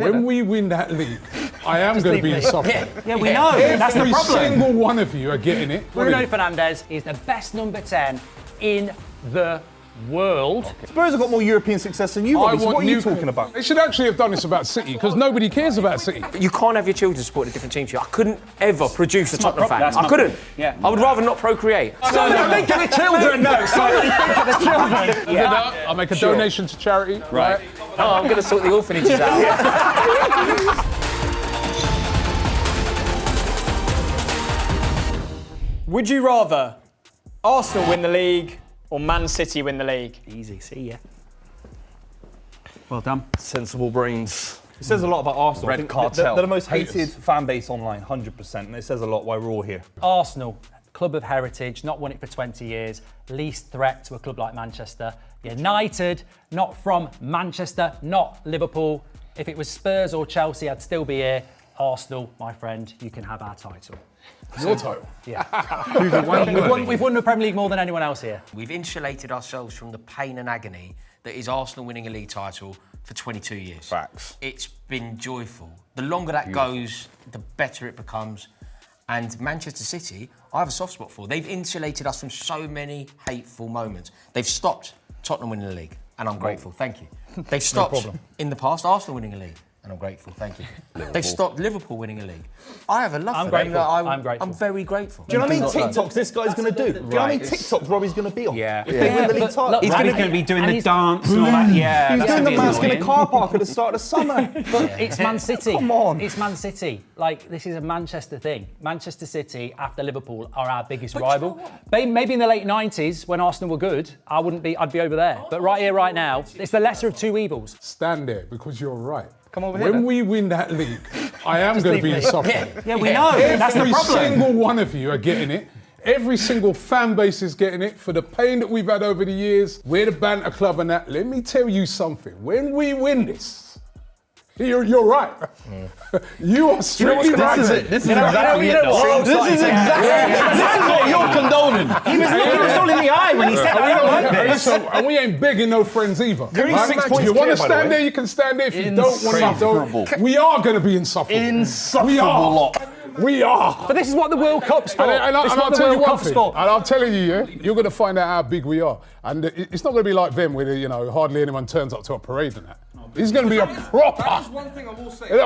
When we win that league, I am going to be insufferable. Yeah, we know. That's the problem. Every single one of you are getting it. Bruno Fernandes is the best number 10 in the world. Spurs have got more European success than you, Robbie, so what are you talking about? They should actually have done this about City, because nobody cares about City. You can't have your children support a different team to you. I couldn't ever produce a Tottenham fan. I couldn't. Yeah. I would rather not procreate. Somebody think of the children, no. Somebody think of the children. Yeah. I'll make a donation to charity. Right. Oh, I'm going to sort the orphanages out. Would you rather Arsenal win the league or Man City win the league? Easy, see ya. Well done. Sensible brains. It says a lot about Arsenal. Red I think cartel. They're the most hated fan base online, 100%, and it says a lot why we're all here. Arsenal, club of heritage, not won it for 20 years, least threat to a club like Manchester. United, not from Manchester, not Liverpool. If it was Spurs or Chelsea, I'd still be here. Arsenal, my friend, you can have our title. Your title? Yeah. We've won the Premier League more than anyone else here. We've insulated ourselves from the pain and agony that is Arsenal winning a league title for 22 years. Facts. It's been joyful. The longer that goes, the better it becomes. And Manchester City, I have a soft spot for. They've insulated us from so many hateful moments. They've stopped Tottenham winning the league, and I'm grateful. Thank you. They've stopped, in the past, Arsenal winning a league, and I'm grateful. Thank you. They've stopped Liverpool winning a league. I have a love for them. I'm grateful. I'm very grateful. Do you know how many TikToks this guy's going to do? Do you know how many TikToks Robbie's going to be on? Yeah. If they win the league title. He's going to be doing the dance and all that. Yeah. He's doing the mask in a car park at the start of summer. But it's Man City. Come on. It's Man City. Like, this is a Manchester thing. Manchester City, after Liverpool, are our biggest rival. Maybe in the late 90s, when Arsenal were good, I'd be over there. But right here, right now, it's the lesser of two evils. Stand there, because you're right. Come over here. When we win that league, I am going to be insufferable. Yeah, we know. That's the Every problem. single one of you are getting it. Every single fan base is getting it. For the pain that we've had over the years, we're the banter club and that. Let me tell you something. When we win this, you're right. You are strictly right. This is exactly it, though. This is what you're condoning. He was looking us all in the eye when he said, I don't like this. And we ain't begging no friends either. You're only 6 If points you want to clear, by the stand way. there, you can stand there. If you don't want to, don't. We are going to be insufferable. We are. We are. But this is what the World Cup's for. And This is I'll what the tell you World one Cup's thing. for. And I'm telling you, yeah, you're going to find out how big we are. And it's not going to be like them where, hardly anyone turns up to a parade and that. It's going to be a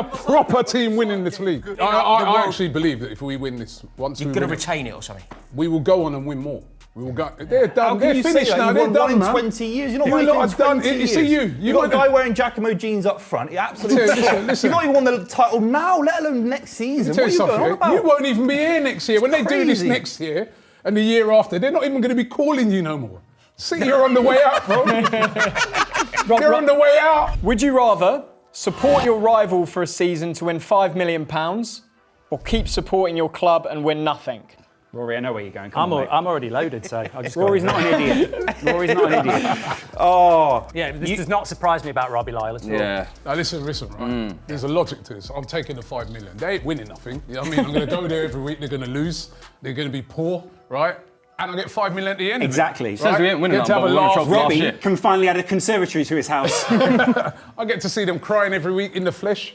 proper team winning this league. I actually believe that if we win this, once You're we going to win it, retain it or something. we will go on and win more. We will go. They're done. How They're can you say finished that? now. You've They're won done, one in man. 20 years. You're not You winning lot in have done- 20 years. you see you You got a might- guy wearing Giacomo jeans up front. He absolutely Listen. You've not even won the title now, let alone next season. Tell What are you you going on something, about? you won't even be here next year. When they do this crazy. next year and the year after, they're not even going to be calling you no more. See, you're on the way out, bro. You're on the way out. Would you rather support your rival for a season to win £5 million or keep supporting your club and win nothing? Rory, I know where you're going. Come on, mate. I'm already loaded, so I'll just Rory's not an idiot. Rory's not an idiot. Yeah, this does not surprise me about Robbie Lyle at all. Yeah. Now listen, right? There's a logic to this. I'm taking the 5 million. They ain't winning nothing. You know what I mean? I'm going to go there every week. They're going to lose. They're going to be poor, right? And I get 5 million at the end. Exactly. Of it, right? we ain't winning Get to that, have a but we won a laugh. trophy last Robbie year. can finally add a conservatory to his house. I get to see them crying every week in the flesh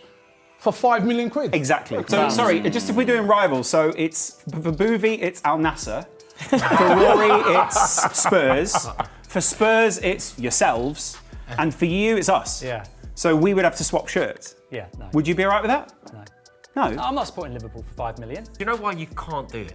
for 5 million quid. Exactly. So, sorry, just if we're doing rivals, so it's for Boovie, it's Al Nassr. For Rory, it's Spurs. For Spurs, it's yourselves. And for you, it's us. Yeah. So we would have to swap shirts. Yeah, no. Would you be all right with that? No. No? I'm not supporting Liverpool for 5 million. You know why you can't do it?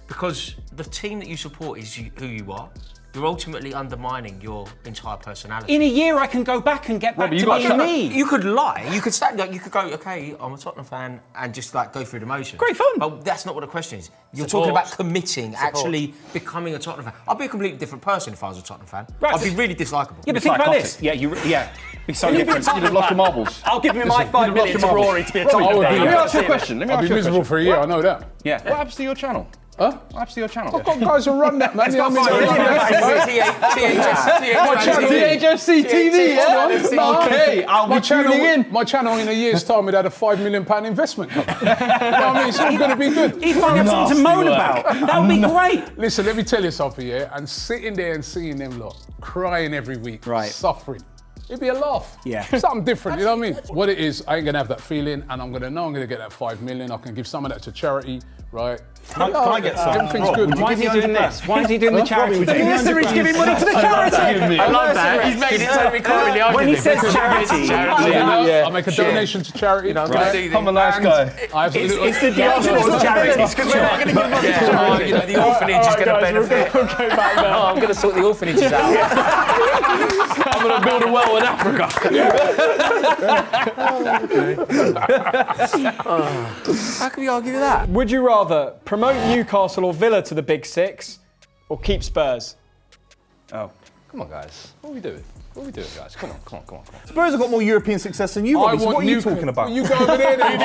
Because the team that you support is who you are. You're ultimately undermining your entire personality. In a year, I can go back and get back to being me. You could lie. You could stand. You could go. Okay, I'm a Tottenham fan, and just go through the motions. Great fun. But that's not what the question is. You're Support. talking about committing, actually becoming a Tottenham fan. I'd be a completely different person if I was a Tottenham fan. Right. I'd be really dislikable. Yeah, but think about this. Yeah, be so different. You'd have lost your marbles. I'll give him my 5 million to Rory to be a I Tottenham would be- fan. Let me ask you a question. I'll be miserable for a year, I know that. Yeah. What happens to your channel? Huh? What happens to your channel? I've got guys who run that, man. You know what I mean? THFC TV, yeah? Okay, I'll be tuning in. My channel in a year's time would have a £5 million investment coming. You know what I mean? It's all going to be good. He'd finally have something to moan about. That would be great. Listen, let me tell you something, yeah? And sitting there and seeing them lot crying every week, Right. suffering, It'd be a laugh. Yeah. Something different, you know what I mean? What it is, I ain't gonna have that feeling, and I'm gonna get that 5 million. I can give some of that to charity, right? Can I get some? Everything's good. Why is he doing this? Why is he doing the charity? The nursery's giving money to the charity. I love that. He's made it so we can't really argue When he this. says It's charity, I'll make a donation to charity. I'm gonna do this. I'm a nice guy. it's the diaspora's charity. It's because we're not going to give money to charity. You know, the orphanage is going to benefit. We'll go back there. Oh, I'm going to sort the orphanages out. I'm going to build a well in Africa. How can we argue with that? Would you rather promote Newcastle or Villa to the Big Six, or keep Spurs? Oh. Come on, guys. What are we doing? What are we doing, guys? Come on. Spurs have got more European success than you, Robbie, so what are you talking about? You go over there, then.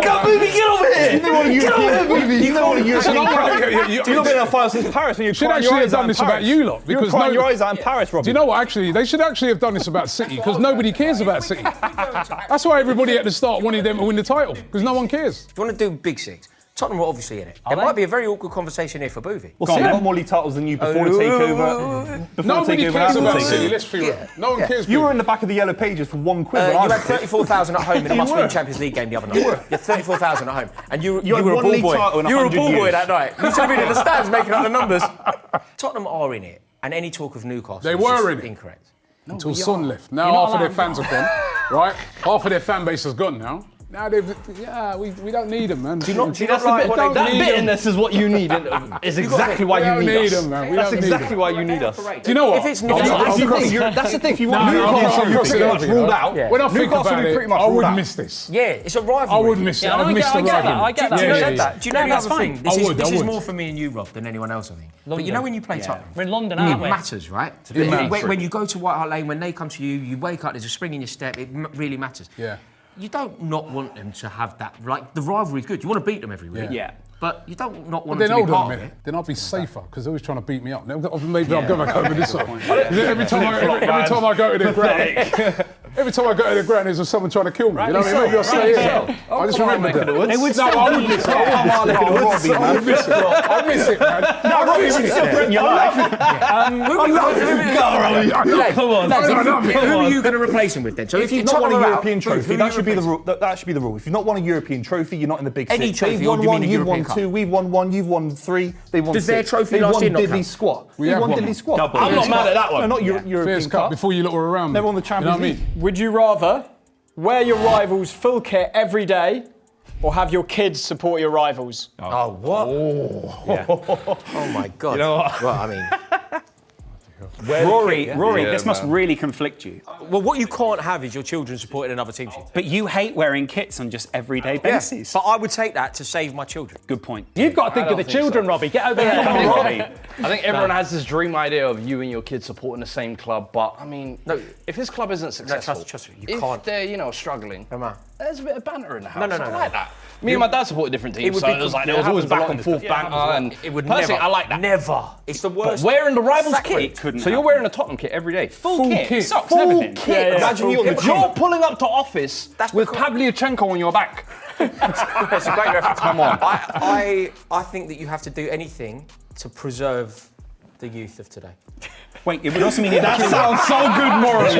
Go, Booby, get over here! You know what a European... You know what a European... Do you not get enough finals in Paris when you're should crying your actually have eyes out done in this Paris? about you lot. You're Because crying your eyes out in Paris, Robbie. Do you know what, actually? They should actually have done this about City, because nobody cares about City. That's why everybody at the start wanted them to win the title, because no one cares. Do you want to do Big Six? Tottenham are obviously in it. There might be a very awkward conversation here for Boovy. Well, City got more league titles than you before the takeover. Nobody cares about City, let's be real. No one cares. You were in the back of the yellow pages for £1 when I You was had 34,000 at home in a must-win Champions League game the other night. You had 34,000 at home, and you had were a one ball league boy. title in You were a 100 ball boy years. that night. You should have been in the stands making up the numbers. Tottenham are in it, and any talk of Newcastle They is were just in it. incorrect. Until Son left. Now half of their fans are gone, right? Half of their fan base has gone now. Now we don't need them, man. Do you not That's like the what bit, they that do? bitterness is what you need. Is exactly why We you don't need us. them, man. We That's don't need exactly them. why you need us. Do you know what? If it's not, That's the thing. If you want Newcastle, you're pretty much ruled out. When I think Newcastle, about we it, pretty much I ruled wouldn't out. miss this. yeah, it's a rivalry. I wouldn't miss it. Yeah, I'd miss the rivalry. I get that. Do you Yeah, know yeah, that? Do you know the that's other fine. thing? This I is would. more for me and you, Rob, than anyone else, I think. But you know when you play Tottenham, We're in London, it aren't we? matters, right? matters. When you go to White Hart Lane, when they come to you, you wake up, there's a spring in your step, it really matters. Yeah. You don't not want them to have that, like, the rivalry is good. You want to beat them every week. Yeah. But you don't not want Then them to hold be on a part of minute. it. Then I'll be safer because they're always trying to beat me up. Maybe I'll go back over this one. Every time I go to the ground, every time I go to the ground, there's someone trying to kill me. You know what I mean? Maybe I'll stay here. I just remember that. They would No, I would miss it. I would miss it. I miss it, man. No, Robbie, you're still threatening your life. Who are you going to replace him with then? So If you've not won a Tottenham are European out, trophy, who that are you should be the replacing? rule. That should be the rule. If you've not won a European trophy, you're not in the Big Any Six. trophy, They've or won do you mean one, a you've European won Cup? two, we've won one, you've won three, they've won Does six. their trophy They've last won year not diddly count? squat. We They've have won won diddly one. squat. I'm not mad at that one. Not European Fairs Cup Cup. before you lot were around. They won the You know Champions what I mean? League. Would you rather wear your rivals' full kit every day, or have your kids support your rivals? Oh, what? Oh my God. You know what? Well, I mean, Rory, Yeah, this must really conflict you. well, what you can't have is your children supporting another team. But you hate wearing kits on just everyday basis. But I would take that to save my children. Good point. You've got to think of the don't think children, so. Robbie. Get over here. Come on, Robbie. I think everyone has this dream idea of you and your kids supporting the same club, but I mean, if his club isn't successful, trust me, you if can't. they're struggling, Come on. there's a bit of banter in the house. no, I no. like that. Me and my dad supported different teams, would so be it was like com- there was it always happens a back lot and in forth this- banter, and It would personally, never. I like that. Never. It's the worst. Wearing the rivals' Sacrilege. kit, Couldn't so you're happen. wearing a Tottenham kit every day. Full kit. Socks Full and everything. kit. Imagine you on the You're tube. pulling up to office with Pavlyuchenko on your back. It's a great reference. Come on. I think that you have to do anything to preserve the youth of today. Wait, it would also mean that Sounds so good morally.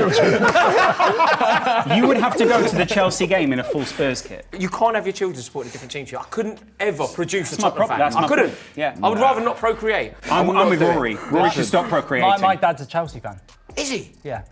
you would have to go to the Chelsea game in a full Spurs kit. You can't have your children supporting a different team to you. I couldn't ever produce a my Tottenham problem. fan. That's I my couldn't. problem. Yeah. I would rather not procreate. I'm would not with do it. Rory. Rory should stop procreating. My dad's a Chelsea fan. Is he? Yeah.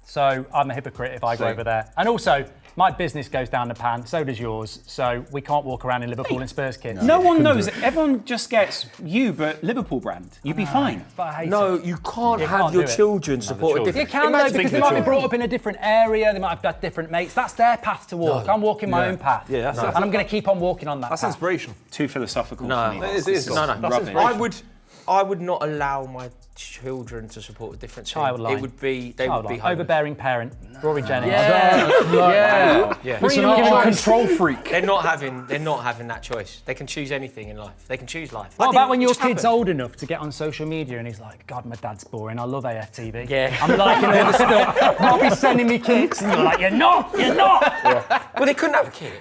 So I'm a hypocrite if I go over there. And also, my business goes down the pan, so does yours. So we can't walk around in Liverpool and Spurs kits. No one knows. Everyone just gets you, but Liverpool brand. You'd be fine. But I hate No, it. you can't You have can't your do it. children support a You different. can though, Imagine because they thinking might be children. brought up in a different area, they might have got different mates. That's their path to walk. I'm walking my own path. Yeah, that's- and I'm going to keep on walking on that That's path. inspirational. Too philosophical No. for me. It is. No. Rubbish. I would not allow my children to support a different team. Childline. It would be they would be Childlike. homeless. Overbearing parent. Rory Jennings. Yeah. Listen, You're a control freak. They're not having that choice. They can choose anything in life. They can choose life. What I about think when it your just kid's happened. old enough to get on social media and he's like, God, my dad's boring. I love AFTV. Yeah. I'm liking all the stuff. Robbie's sending me kits. And you're like, you're not. Well, they couldn't have a kid.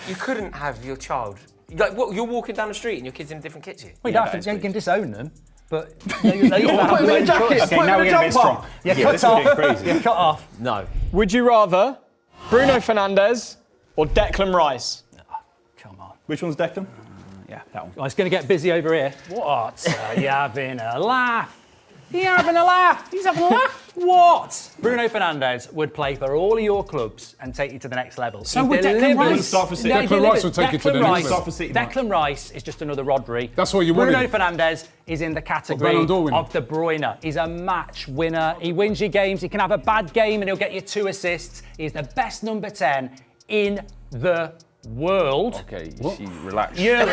You couldn't have your child. Like, what? You're walking down the street and your kid's in a different kit to you. Well, you can disown them, but they used to have him in a jacket. choice. Put him now in we're a getting a bit jumper. strong. Yeah, this cut is off. getting crazy. Yeah, cut off. No. Would you rather Bruno Fernandes or Declan Rice? Come on. Which one's Declan? Yeah, that one. Oh, it's going to get busy over here. What? Are you having a laugh? You're having a laugh. He's having a laugh. What? Bruno Fernandes would play for all of your clubs and take you to the next level. So would Declan Rice. Start for City. Declan Rice will take you to the next level. Start for City, Mark. Declan Rice is just another Rodri. That's what you Bruno wanted. Fernandes is in the category Ballon d'Or winner. of De Bruyne. He's a match winner. He wins your games. He can have a bad game and he'll get you 2 assists. He's the best number 10 in the world. Okay, relax. Europe.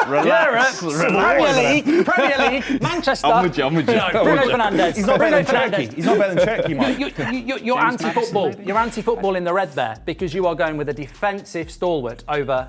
Relax. Premier League. Manchester. I'm with you. No, Bruno Fernandes. He's not better than Turkey. He's not better than Turkey, Mike. You're anti-football. You're anti-football in the red there because you are going with a defensive stalwart over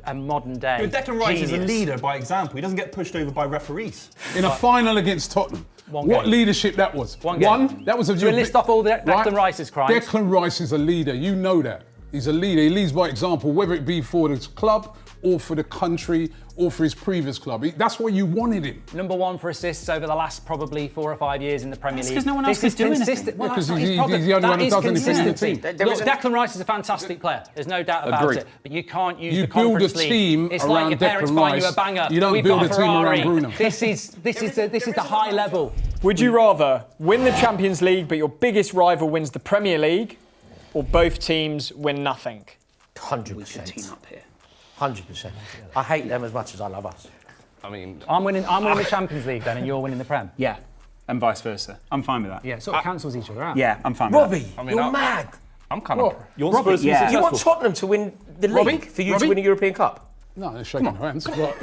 a modern day. Declan Rice is a genius. leader by example. He doesn't get pushed over by referees. In a final against Tottenham. One What game. leadership that was. One game. That was a Do you list off all the Declan Rice's crimes? Declan Rice is a leader. You know that. He's a leader. He leads by example, whether it be for the club or for the country or for his previous club. That's what you wanted him. Number 1 for assists over the last probably 4 or 5 years in the Premier League. because no one else is doing consistent. Well, because that's not he's his problem. the only one That who is does anything in the consistency. team. Look, Declan Rice is a fantastic player. There's no doubt about Agreed. it. But you can't use You the build a Conference League. team It's around like your parents Declan buying you a Rice. banger. You don't We've build got a team around Ferrari. Bruno. This is the high level. Would you rather win the Champions League but your biggest rival wins the Premier League, or both teams win nothing? 100%. Team up here. 100%. I hate them as much as I love us. I mean, I'm winning the Champions League then, and you're winning the Prem. Yeah, and vice versa. I'm fine with that. Yeah, it sort of cancels each other out. Yeah, I'm fine with Robbie, that. you're mad. I'm kind of. You want Spurs to be You successful? want Tottenham to win the league for you to win a European Cup? No, they're shaking hands. But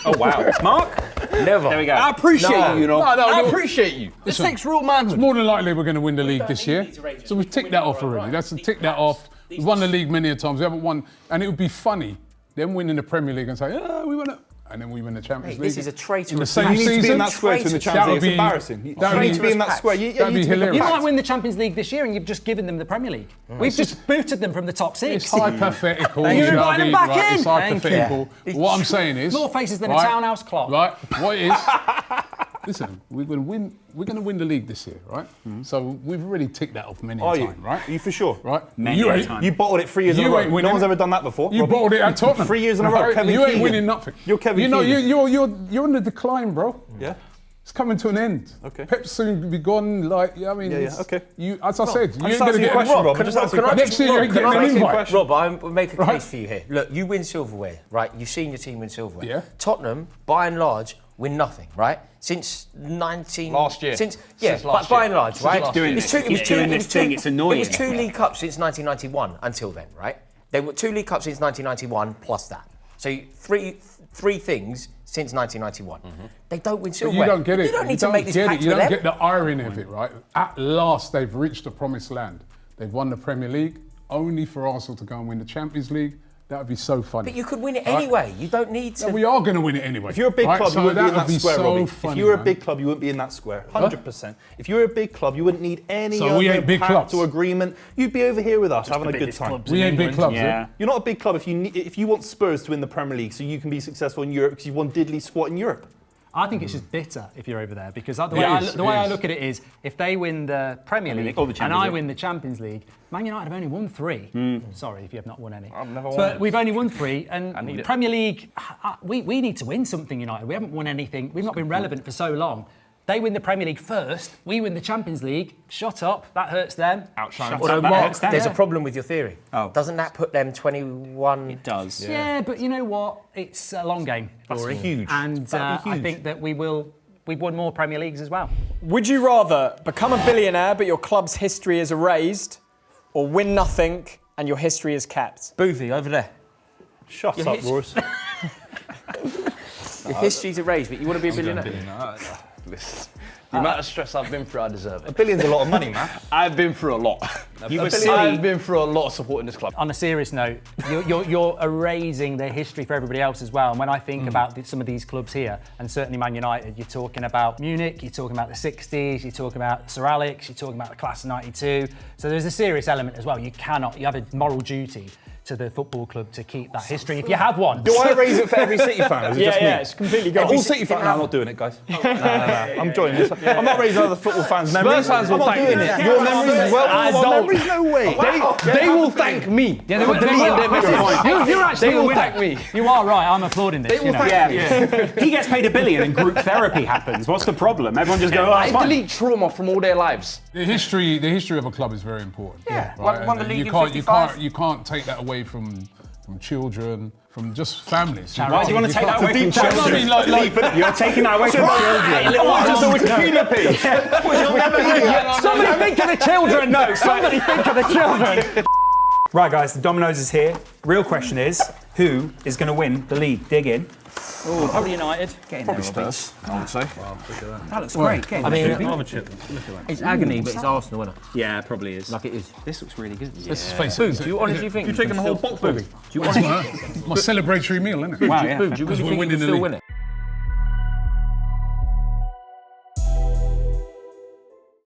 Oh, wow. Mark? Never. There we go. I appreciate you, you know. I no. appreciate you. This takes real manhood. more than likely we're going to win the league this year. So we've ticked that off already. That's ticked that off. We've won the league many a times. We haven't won, and it would be funny them winning the Premier League and say, we won it, and then we win the Champions League. This is a traitor. in the same You need to be in season. that square to win the That Champions would League. It's be- embarrassing. You that would need to be in that be- square. that'd be hilarious. You might win the Champions League this year, and you've just given them the Premier League. We've just booted them from the top 6. It's hypothetical. you. you know what I Inviting mean? them back Right, in. It's Thank hypothetical. What I'm saying is More faces than a right, townhouse clock. Right. What is? Listen, we're going to win the league this year, right? So we've already ticked that off many a Are you? time, right? Are you for sure? Right. Many you a ain't. time. You bottled it 3 years in a You row. ain't winning No one's it. ever done that before. You Robbie. bottled it at Tottenham. 3 years in a row. Right? Kevin You ain't Keegan. winning nothing. You're Kevin You know, Keegan. you're on the decline, bro. Yeah. It's coming to an end. Okay. Pep's soon be gone. Like, I mean, Yeah, it's- okay. You, as I said, you I'm ain't just going to asking you a get question, Rob, Rob. I'm just asking you a question. Next year you ain't getting an asking you a invite. question. Rob, I'll make a Right. case for you here. Look, you win silverware, right? You've seen your team win silverware. Yeah. Tottenham, by and large, win nothing, right? Since 19... Last year. Since Since but last by year. and large, right? last year. It's annoying. It was 2 League Cups since 1991 until then, right? They were 2 League Cups since 1991 plus that. So three things since 1991. They don't win But silverware. you don't get it. You don't need to make this pact You with don't them. get the irony of it, right? At last, they've reached the promised land. They've won the Premier League, only for Arsenal to go and win the Champions League. That would be so funny. But you could win it Right? anyway. You don't need to... No, we are going to win it anyway. If you're a big right? club, So you wouldn't be in would that square, so Robbie. funny, If you were a man. big club, you wouldn't be in that square. 100%. If you were a big club, you wouldn't need any So we other ain't big pact clubs. or agreement. You'd be over here with us having a good time. We ain't big clubs, Yeah. You're not a big club if you want Spurs to win the Premier League so you can be successful in Europe because you've won diddly squat in Europe. I think it's just bitter if you're over there because the It way is, I it is. look at it is if they win the Premier League or the Champions and I League. win the Champions League, Man United have only won 3. Sorry if you have not won any. I've never won But it. we've only won 3 and need it. Premier League, we need to win something, United. We haven't won anything. We've not been relevant for so long. They win the Premier League first, we win the Champions League. Shut up, that hurts them. Outshine. Although, that Mark, hurts them. there's Yeah. a problem with your theory. Oh. Doesn't that put them 21... It does. Yeah, but you know what? It's a long game, Rory. huge. And That'd be I huge. think that we've won more Premier Leagues as well. Would you rather become a billionaire but your club's history is erased, or win nothing and your history is kept? Boovy, over there. Shut up, Royce. Your history's erased, but you want to be a billionaire? Listen, the amount of stress I've been through, I deserve A it. billion's a lot of money, man. I've been through a lot. I've been through a lot of support in this club. On a serious note, you're erasing the history for everybody else as well. And when I think about some of these clubs here, and certainly Man United, you're talking about Munich, you're talking about the 60s, you're talking about Sir Alex, you're talking about the class of 92. So there's a serious element as well. You have a moral duty to the football club to keep that history, if you have one. Do I raise it for every City fan? Or is it just me? It's completely gone. All City fans. No, I'm not doing it, guys. No. I'm joining this. I'm not raising other football fans' memories. Spurs fans will thank doing you. it. Your memories as well. I My don't. memories, no way. They will thank me. Yeah, they will. You're actually They will a winner. thank me. You are right. I'm applauding this. They will thank me. He gets paid $1 billion and group therapy happens. What's the problem? Everyone just go, oh, it's I fine. delete trauma from all their lives. The history of a club is very important. Yeah. Right? Won the And league you in can't, 55. you can't take that away from children, from just families. Why do you want to take that away from children? I mean, like, You're taking that away from children. Just a Wikipedia page. Somebody think of the children. No, somebody think of the children. Right, guys, the dominoes is here. Real question is, who is going to win the league? Dig in. Probably United. Probably Spurs, I would say. That looks great. Get in I there. mean, it's agony, but it's Arsenal, isn't it? Yeah, it probably is. Like it is. This looks really good. let's face it. Do you honestly think You're taking the whole box, baby. Do you honestly My celebratory meal, isn't it? Wow, yeah. do you really we're think winning you the still league. win it?